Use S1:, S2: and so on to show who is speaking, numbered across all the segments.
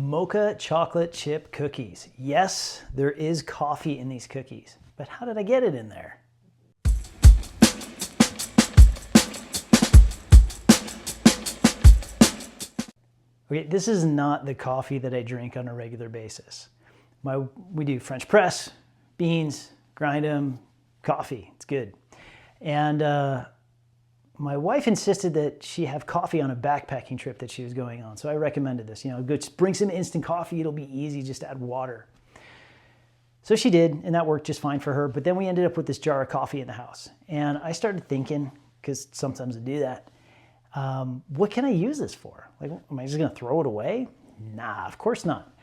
S1: Mocha chocolate chip cookies. Yes, there is coffee in these cookies, but how did I get it in there? Okay, this is not the coffee that I drink on a regular basis. We do French press, beans, grind them, coffee. It's good. And my wife insisted that she have coffee on a backpacking trip that she was going on. So I recommended this. You know, go bring some instant coffee. It'll be easy. Just add water. So she did, and that worked just fine for her. But then we ended up with this jar of coffee in the house. And I started thinking, because sometimes I do that, what can I use this for? Like, am I just going to throw it away? Nah, of course not.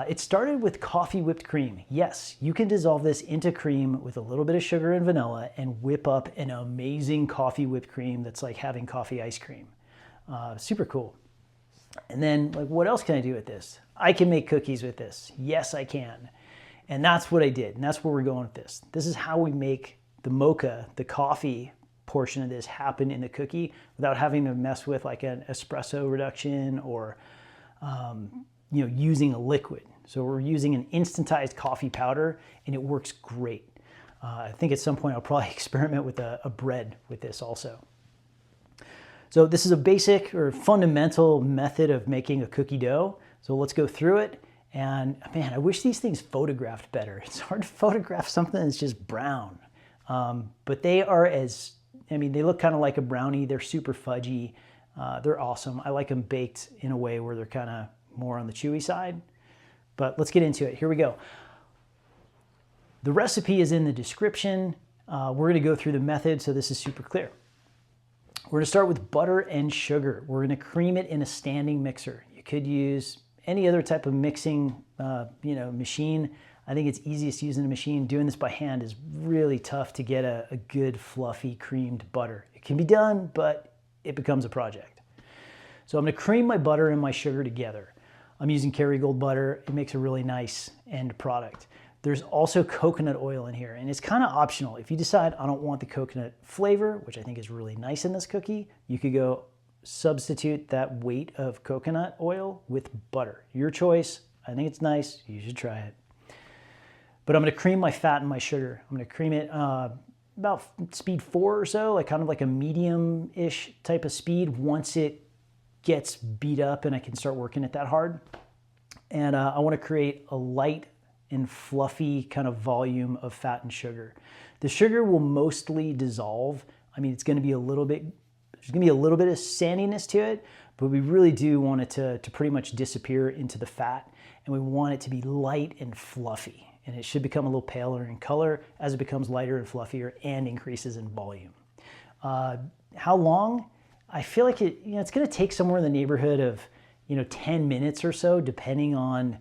S1: It started with coffee whipped cream. Yes, you can dissolve this into cream with a little bit of sugar and vanilla and whip up an amazing coffee whipped cream that's like having coffee ice cream. Super cool. And then, like, what else can I do with this? I can make cookies with this. Yes, I can. And that's what I did. And that's where we're going with this. This is how we make the mocha, the coffee portion of this, happen in the cookie without having to mess with like an espresso reduction or using a liquid. So we're using an instantized coffee powder, and it works great. I think at some point I'll probably experiment with a bread with this also. So this is a basic or fundamental method of making a cookie dough. So let's go through it. And man, I wish these things photographed better. It's hard to photograph something that's just brown. But they are they look kind of like a brownie. They're super fudgy. They're awesome. I like them baked in a way where they're kind of more on the chewy side. But let's get into it. Here we go. The recipe is in the description. We're going to go through the method, so this is super clear. We're going to start with butter and sugar. We're going to cream it in a standing mixer. You could use any other type of mixing machine. I think it's easiest using a machine. Doing this by hand is really tough to get a good fluffy creamed butter. It can be done, but it becomes a project. So I'm going to cream my butter and my sugar together. I'm using Kerrygold butter. It makes a really nice end product. There's also coconut oil in here, and it's kind of optional. If you decide I don't want the coconut flavor, which I think is really nice in this cookie, you could go substitute that weight of coconut oil with butter. Your choice. I think it's nice. You should try it. But I'm going to cream my fat and my sugar. I'm going to cream it about speed 4 or so, like kind of like a medium-ish type of speed once it gets beat up and I can start working it that hard. And I want to create a light and fluffy kind of volume of fat and sugar. The sugar will mostly dissolve. I mean, it's going to be there's going to be a little bit of sandiness to it, but we really do want it to pretty much disappear into the fat, and we want it to be light and fluffy. And it should become a little paler in color as it becomes lighter and fluffier and increases in volume. How long? I feel like it's going to take somewhere in the neighborhood of 10 minutes or so, depending on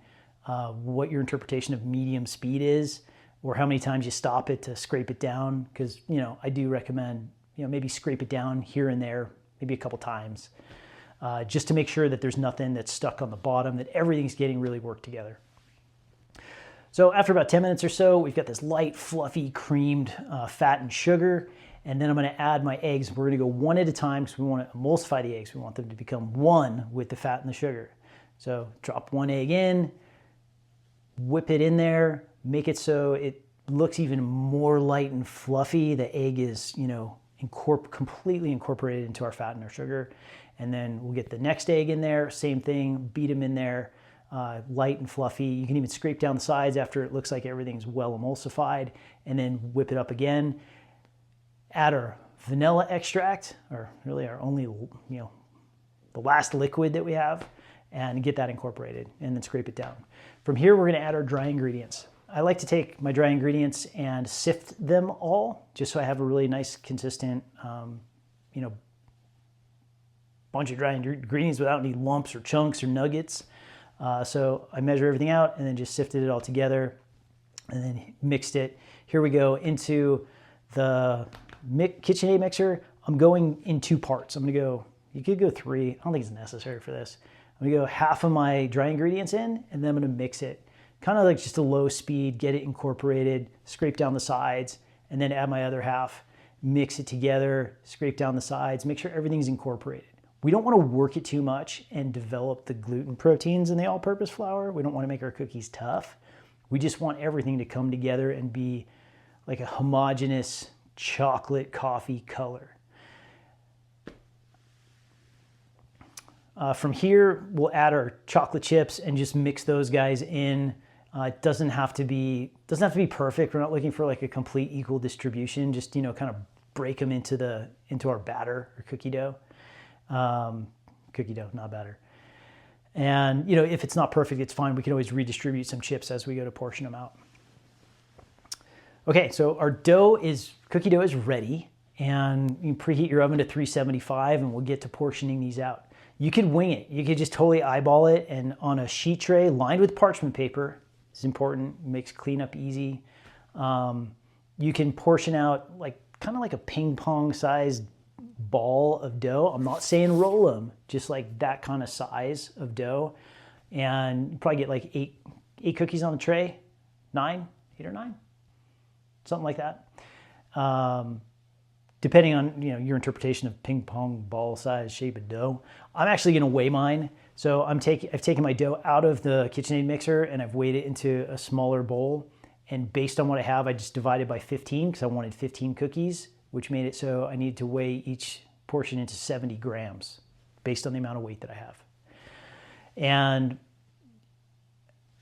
S1: what your interpretation of medium speed is, or how many times you stop it to scrape it down. Because I do recommend maybe scrape it down here and there, maybe a couple times, just to make sure that there's nothing that's stuck on the bottom, that everything's getting really worked together. So after about 10 minutes or so, we've got this light, fluffy, creamed fat and sugar. And then I'm going to add my eggs. We're going to go one at a time because we want to emulsify the eggs. We want them to become one with the fat and the sugar. So drop one egg in, whip it in there, make it so it looks even more light and fluffy. The egg is, completely incorporated into our fat and our sugar. And then we'll get the next egg in there, same thing, beat them in there. Light and fluffy. You can even scrape down the sides after it looks like everything's well emulsified, and then whip it up again. Add our vanilla extract, or really our only, the last liquid that we have, and get that incorporated, and then scrape it down. From here, we're going to add our dry ingredients. I like to take my dry ingredients and sift them all, just so I have a really nice, consistent, bunch of dry ingredients without any lumps or chunks or nuggets. So I measure everything out and then just sifted it all together and then mixed it. Here we go into the KitchenAid mixer. I'm going in 2 parts. You could go 3. I don't think it's necessary for this. I'm gonna go half of my dry ingredients in, and then I'm gonna mix it. Kind of like just a low speed, get it incorporated, scrape down the sides, and then add my other half, mix it together, scrape down the sides, make sure everything's incorporated. We don't want to work it too much and develop the gluten proteins in the all-purpose flour. We don't want to make our cookies tough. We just want everything to come together and be like a homogeneous chocolate coffee color. From here, we'll add our chocolate chips and just mix those guys in. It doesn't have to be perfect. We're not looking for like a complete equal distribution. Just, kind of break them into our batter or cookie dough. Cookie dough, not batter. And, if it's not perfect, it's fine. We can always redistribute some chips as we go to portion them out. Okay, so our cookie dough is ready, and you preheat your oven to 375, and we'll get to portioning these out. You could wing it. You could just totally eyeball it, and on a sheet tray lined with parchment paper, it's important, makes cleanup easy. You can portion out kind of like a ping pong sized ball of dough. I'm not saying roll them, just like that kind of size of dough. And you probably get like eight cookies on the tray, 8 or 9, something like that. Depending on your interpretation of ping pong ball size shape of dough. I'm actually gonna weigh mine. So I've taken my dough out of the KitchenAid mixer and I've weighed it into a smaller bowl. And based on what I have, I just divided by 15 because I wanted 15 cookies, which made it so I needed to weigh each portion into 70 grams based on the amount of weight that I have. And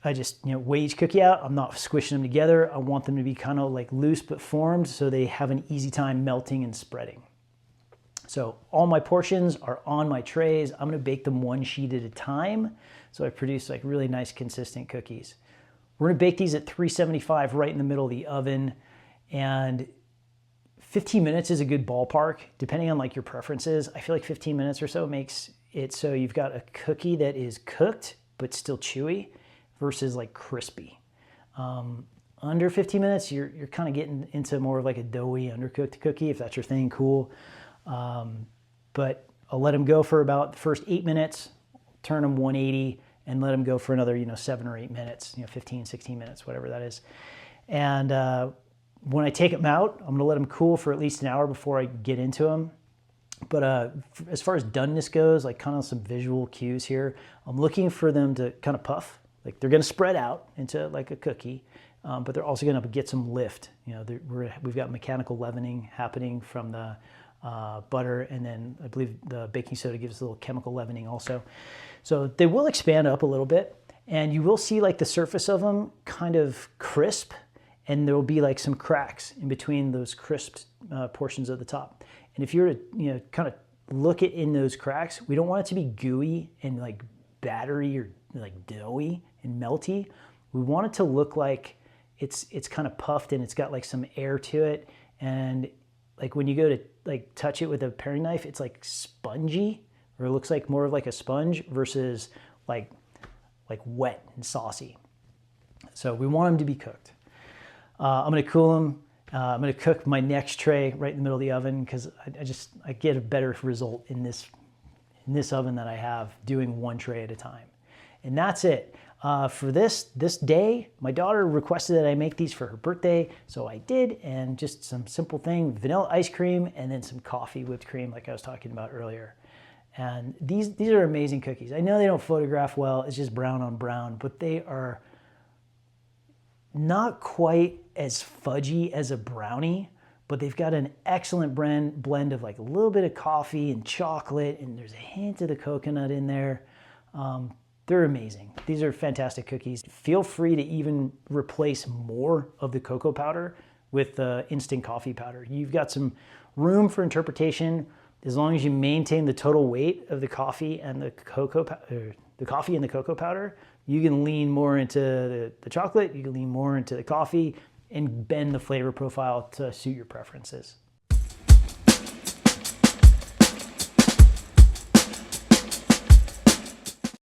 S1: I just weigh each cookie out. I'm not squishing them together. I want them to be kind of like loose but formed so they have an easy time melting and spreading. So all my portions are on my trays. I'm gonna bake them one sheet at a time. So I produce like really nice consistent cookies. We're gonna bake these at 375 right in the middle of the oven, and 15 minutes is a good ballpark, depending on like your preferences. I feel like 15 minutes or so makes it so you've got a cookie that is cooked but still chewy versus like crispy. Under 15 minutes, you're kind of getting into more of like a doughy, undercooked cookie. If that's your thing, cool. But I'll let them go for about the first 8 minutes, turn them 180, and let them go for another 7 or 8 minutes, 15, 16 minutes, whatever that is. And when I take them out, I'm gonna let them cool for at least an hour before I get into them. But as far as doneness goes, like kind of some visual cues here, I'm looking for them to kind of puff. Like they're gonna spread out into like a cookie, but they're also gonna get some lift. We've got mechanical leavening happening from the butter, and then I believe the baking soda gives a little chemical leavening also. So they will expand up a little bit, and you will see like the surface of them kind of crisp, and there will be like some cracks in between those crisped portions of the top. And if you're to kind of look at in those cracks, we don't want it to be gooey and like battery or like doughy and melty. We want it to look like it's kind of puffed and it's got like some air to it, and like when you go to like touch it with a paring knife, it's like spongy, or it looks like more of like a sponge versus like wet and saucy. So we want them to be cooked. I'm gonna cool them. I'm gonna cook my next tray right in the middle of the oven because I get a better result in this oven that I have doing one tray at a time. And that's it. For this day, my daughter requested that I make these for her birthday, so I did, and just some simple thing, vanilla ice cream and then some coffee whipped cream like I was talking about earlier. And these are amazing cookies. I know they don't photograph well, it's just brown on brown, but they are not quite as fudgy as a brownie, but they've got an excellent blend of like a little bit of coffee and chocolate, and there's a hint of the coconut in there. They're amazing. These are fantastic cookies. Feel free to even replace more of the cocoa powder with the instant coffee powder. You've got some room for interpretation as long as you maintain the total weight of the coffee and the cocoa powder. You can lean more into the chocolate, you can lean more into the coffee, and bend the flavor profile to suit your preferences.